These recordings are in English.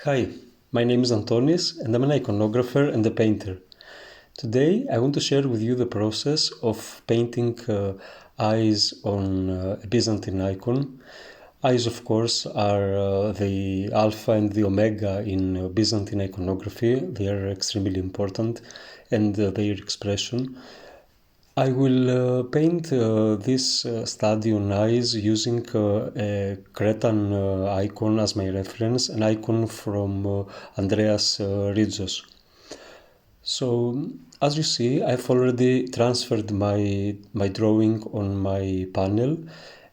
Hi, my name is Antonis and I'm an iconographer and a painter. Today I want to share with you the process of painting eyes on a Byzantine icon. Eyes, of course, are the alpha and the omega in Byzantine iconography. They are extremely important and their expression. I will paint this study on eyes using a Cretan icon as my reference, an icon from Andreas Rizos. So, as you see, I've already transferred my drawing on my panel,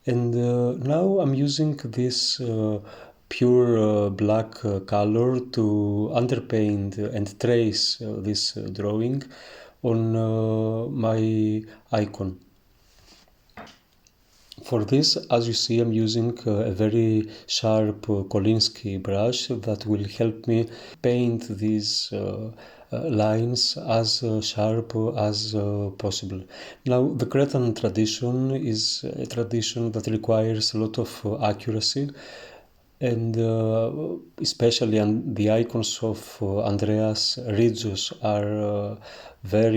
and now I'm using this pure black color to underpaint and trace this drawing on my icon. For this, as you see, I'm using a very sharp Kolinsky brush that will help me paint these lines as sharp as possible. Now, the Cretan tradition is a tradition that requires a lot of accuracy, and especially the icons of Andreas Rizos are they're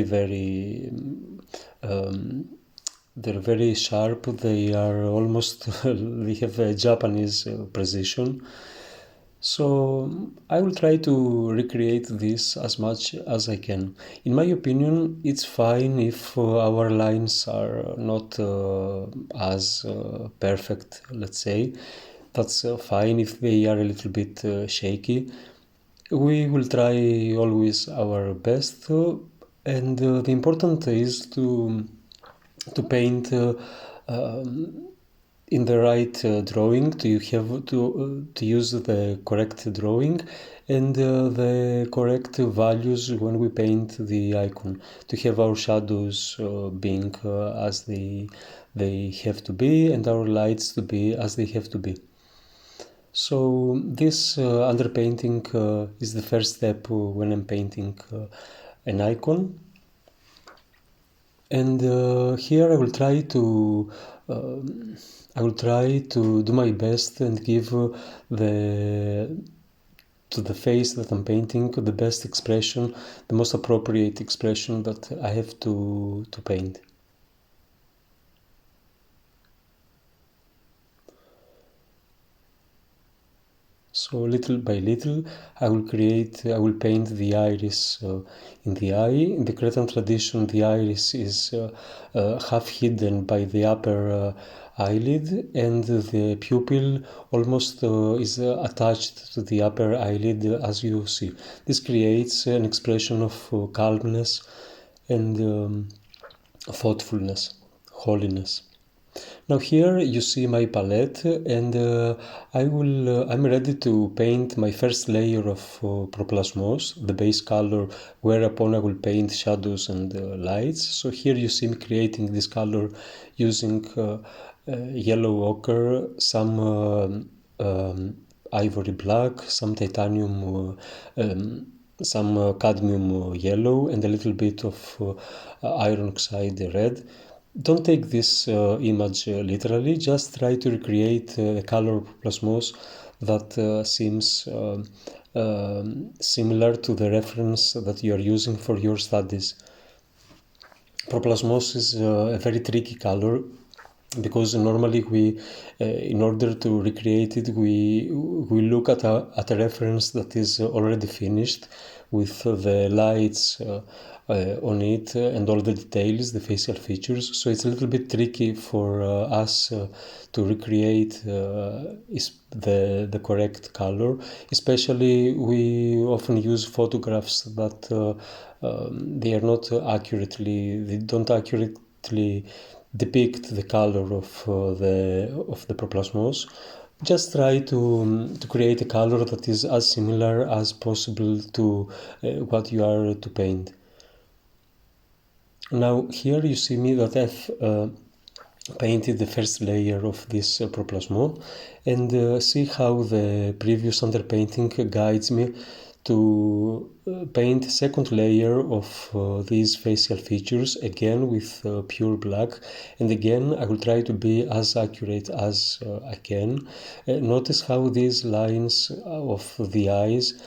very sharp. They are almost they have a Japanese precision. So I will try to recreate this as much as I can. In my opinion, it's fine if our lines are not as perfect, let's say. That's fine if they are a little bit shaky. We will try always our best, and the important is to paint in the right drawing. You have to use the correct drawing and the correct values when we paint the icon, to have our shadows being as they have to be and our lights to be as they have to be. So this underpainting is the first step when I'm painting an icon. And here I will try to do my best and give to the face that I'm painting the best expression, the most appropriate expression that I have to paint. So little by little, I will paint the iris in the eye. In the Cretan tradition, the iris is half hidden by the upper eyelid, and the pupil almost is attached to the upper eyelid, as you see. This creates an expression of calmness and thoughtfulness, holiness. Now here you see my palette, and I'm ready to paint my first layer of proplasmos, the base color, whereupon I will paint shadows and lights. So here you see me creating this color using yellow ochre, some ivory black, some titanium, some cadmium yellow, and a little bit of iron oxide red. Don't take this image literally, just try to recreate a color of plasmos that seems similar to the reference that you are using for your studies. Proplasmos is a very tricky color because normally we, in order to recreate it, we look at a reference that is already finished with the lights on it and all the details, the facial features. So it's a little bit tricky for us to recreate the correct color. Especially we often use photographs that they don't accurately depict the color of the proplasmos. Just try to create a color that is as similar as possible to what you are to paint. Now here you see me that I've painted the first layer of this proplasmo, and see how the previous underpainting guides me to paint a second layer of these facial features, again with pure black, and again I will try to be as accurate as I can. Notice how these lines of the eyes,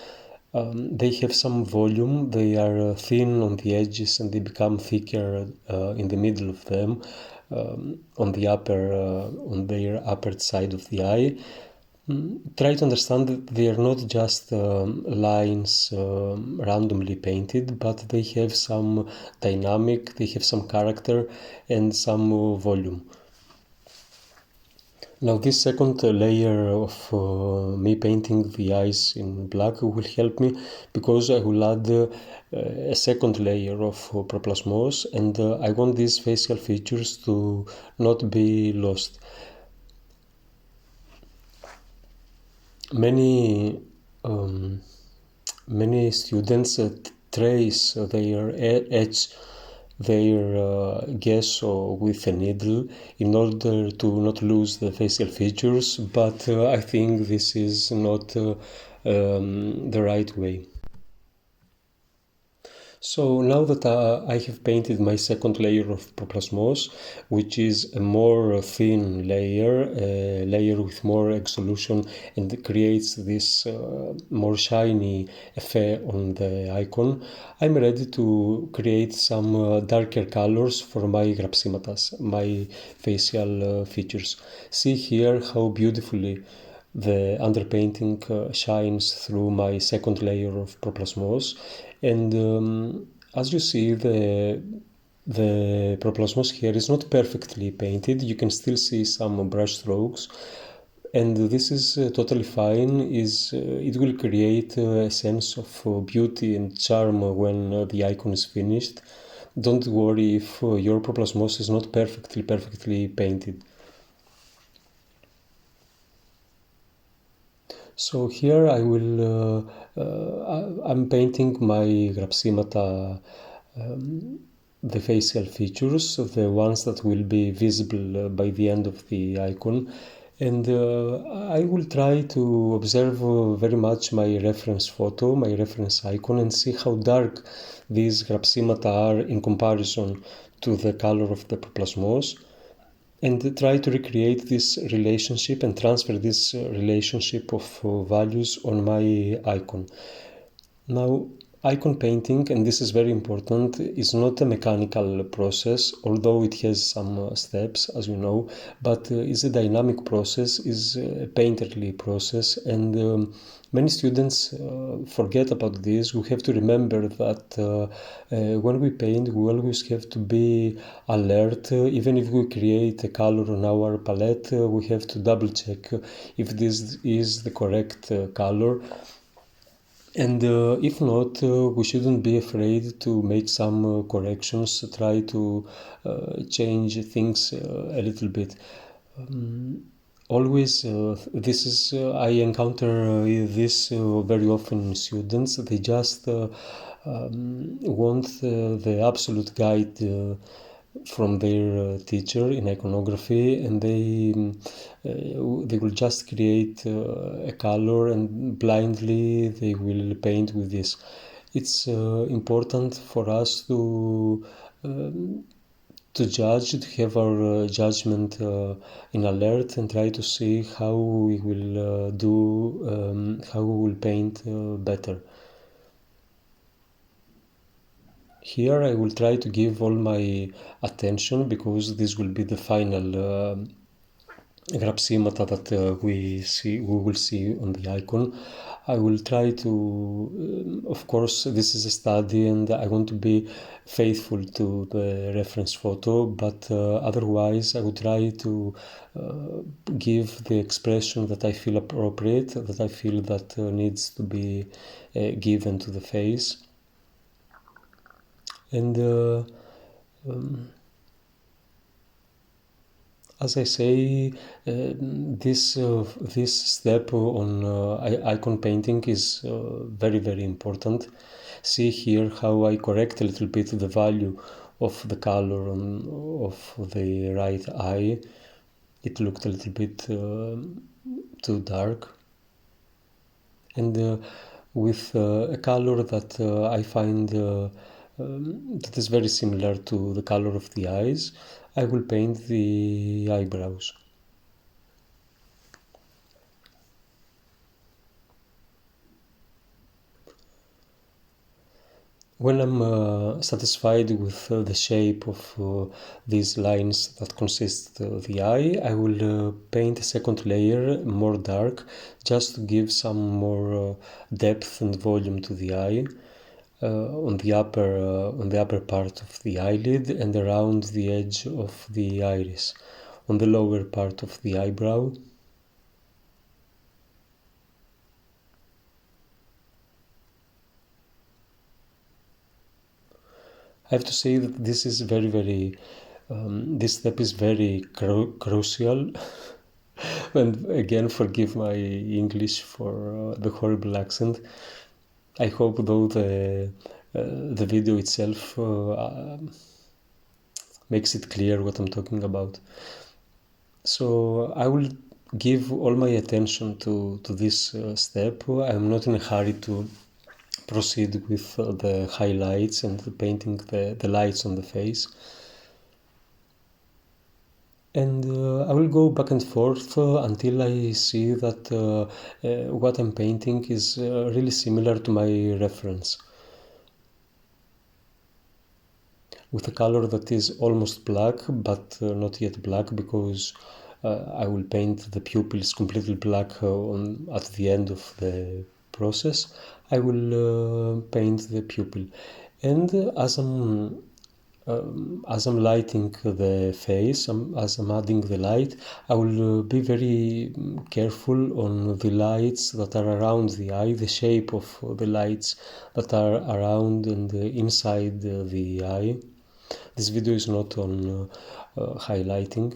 they have some volume, they are thin on the edges and they become thicker in the middle of them, on their upper side of the eye. Try to understand that they are not just lines randomly painted, but they have some dynamic, they have some character and some volume. Now this second layer of me painting the eyes in black will help me, because I will add a second layer of proplasmos, and I want these facial features to not be lost. Many students trace their edge, their gesso with a needle in order to not lose the facial features, but I think this is not the right way. So now that I have painted my second layer of proplasmos, which is a more thin layer, a layer with more exolution, and creates this more shiny effect on the icon, I'm ready to create some darker colors for my grapsimatas, my facial features. See here how beautifully the underpainting shines through my second layer of proplasmos, and as you see, the proplasmos here is not perfectly painted. You can still see some brush strokes, and this is totally fine. It will create a sense of beauty and charm when the icon is finished. Don't worry if your proplasmos is not perfectly painted. So here I'm painting my grapsimata, the facial features, the ones that will be visible by the end of the icon. And I will try to observe very much my reference photo, my reference icon, and see how dark these grapsimata are in comparison to the color of the proplasmos, and try to recreate this relationship and transfer this relationship of values on my icon. Now, icon painting, and this is very important, is not a mechanical process, although it has some steps, as you know, but is a dynamic process, is a painterly process, and many students forget about this. We have to remember that when we paint, we always have to be alert. Even if we create a color on our palette, we have to double check if this is the correct color. And if not, we shouldn't be afraid to make some corrections, try to change things a little bit. Always, I encounter this very often in students. They just want the absolute guide from their teacher in iconography, and they will just create a color and blindly they will paint with this. It's important for us to judge, to have our judgment in alert, and try to see how we will how we will paint better. Here I will try to give all my attention, because this will be the final grapsimata that we will see on the icon. I will try to, of course, this is a study and I want to be faithful to the reference photo, but otherwise I would try to give the expression that I feel appropriate, that I feel that needs to be given to the face. And as I say, this step on icon painting is very important. See here how I correct a little bit the value of the color of the right eye. It looked a little bit too dark. And with a color that I find that is very similar to the color of the eyes. I will paint the eyebrows. When I'm satisfied with the shape of these lines that consist the eye, I will paint a second layer more dark, just to give some more depth and volume to the eye on the upper part of the eyelid and around the edge of the iris, on the lower part of the eyebrow. I have to say that this is this step is very crucial. And again, forgive my English for the horrible accent. I hope, though, the video itself makes it clear what I'm talking about. So I will give all my attention to this step. I'm not in a hurry to proceed with the highlights and painting the lights on the face. And I will go back and forth until I see that what I'm painting is really similar to my reference. With a color that is almost black, but not yet black, because I will paint the pupils completely black at the end of the process. I will paint the pupil, and as I'm lighting the face, as I'm adding the light, I will be very careful on the lights that are around the eye, the shape of the lights that are around and inside the eye. This video is not on highlighting,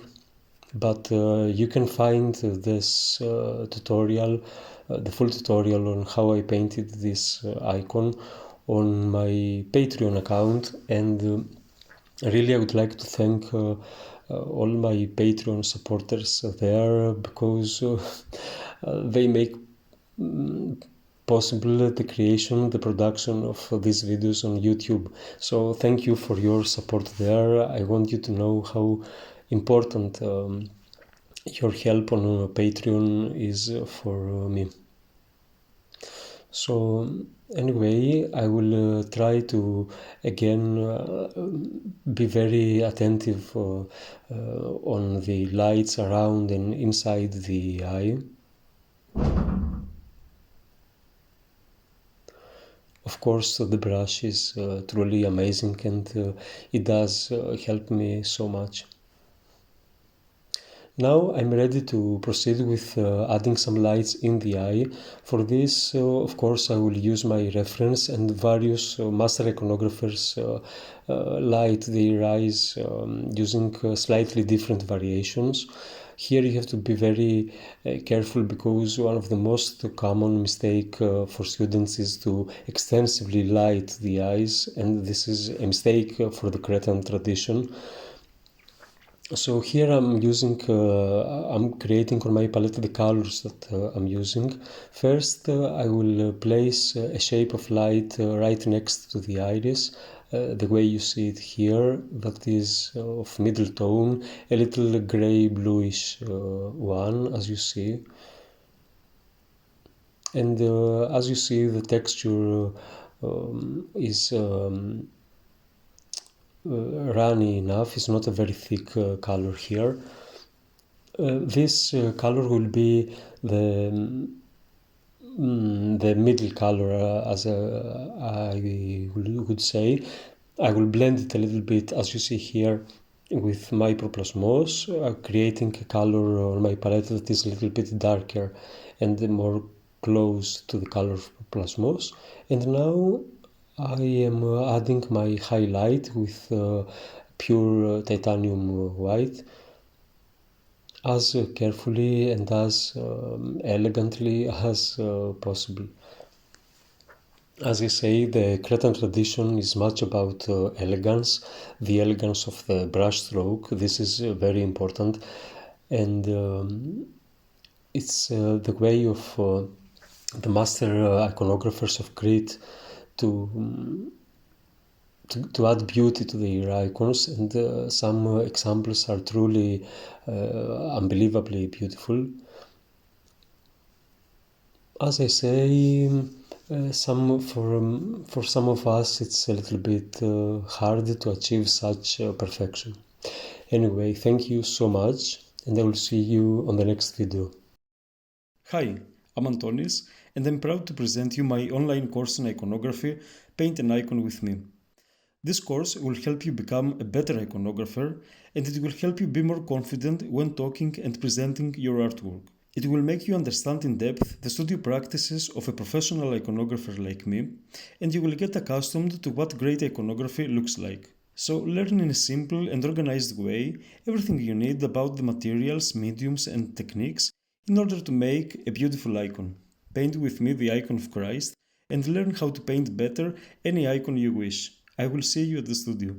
but you can find this tutorial, the full tutorial on how I painted this icon on my Patreon account. And really, I would like to thank all my Patreon supporters there, because they make possible the creation, the production of these videos on YouTube. So thank you for your support there. I want you to know how important your help on Patreon is for me. So anyway, I will try to again be very attentive on the lights around and inside the eye. Of course, the brush is truly amazing, and it does help me so much. Now I'm ready to proceed with adding some lights in the eye. For this, of course, I will use my reference, and various master iconographers light their eyes using slightly different variations. Here you have to be very careful, because one of the most common mistake for students is to extensively light the eyes, and this is a mistake for the Cretan tradition. So here I'm creating on my palette the colors that I'm using. First, I will place a shape of light right next to the iris, the way you see it here, that is of middle tone, a little gray bluish one, as you see. And as you see, the texture is runny enough. It's not a very thick color here. This color will be the middle color, as I would say. I will blend it a little bit, as you see here, with my proplasmos, creating a color on my palette that is a little bit darker and more close to the color of proplasmos. And now I am adding my highlight with pure titanium white, as carefully and as elegantly as possible. As I say, the Cretan tradition is much about elegance, the elegance of the brush stroke. This is very important, and it's the way of the master iconographers of Crete to add beauty to their icons, and some examples are truly unbelievably beautiful. As I say, for some of us it's a little bit hard to achieve such perfection. Anyway, thank you so much, and I will see you on the next video. Hi, I'm Antonis, and I'm proud to present you my online course in iconography, Paint an Icon with Me. This course will help you become a better iconographer, and it will help you be more confident when talking and presenting your artwork. It will make you understand in depth the studio practices of a professional iconographer like me, and you will get accustomed to what great iconography looks like. So learn in a simple and organized way everything you need about the materials, mediums and techniques in order to make a beautiful icon. Paint with me the icon of Christ and learn how to paint better any icon you wish. I will see you at the studio.